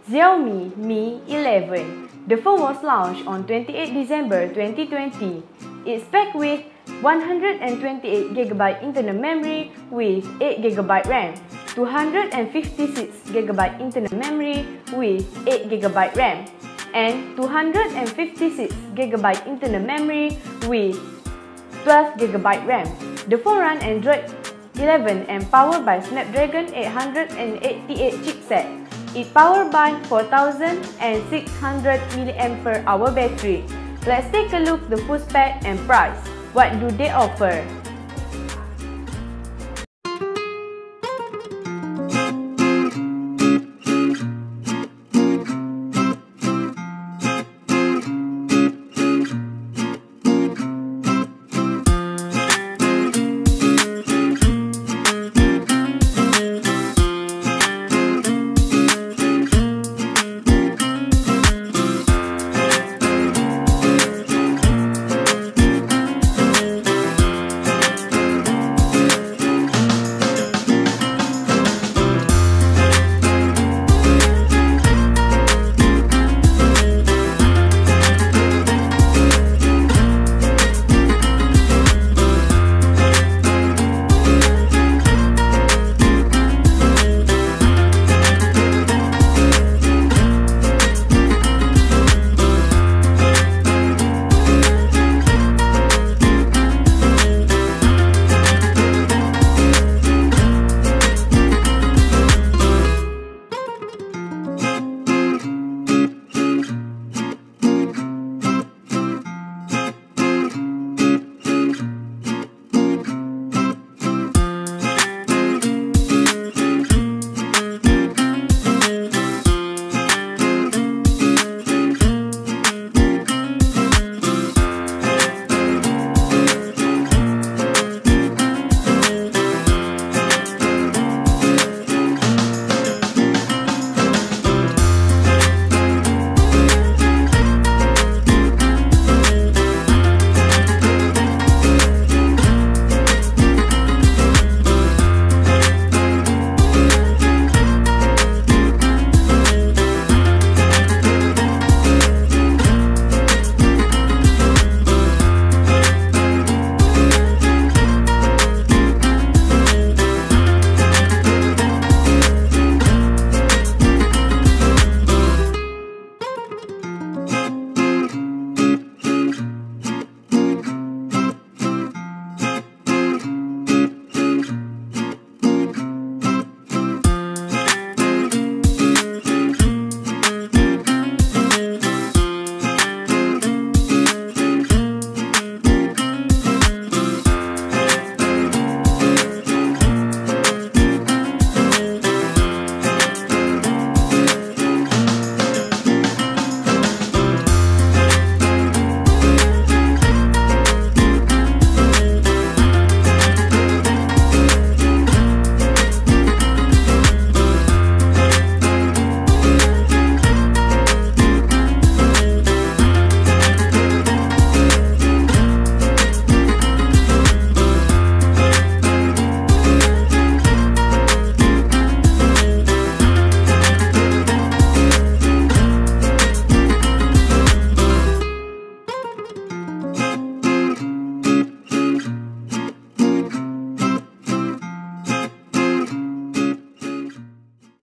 Xiaomi Mi 11. The phone was launched on 28 December 2020. It's packed with 128GB internal memory with 8GB RAM, 256GB internal memory with 8GB RAM, and 256GB internal memory with 12GB RAM. The phone runs Android 11 and powered by Snapdragon 888 chipset. It's powered by 4600 mAh battery. Let's take a look the full spec and price. What do they offer?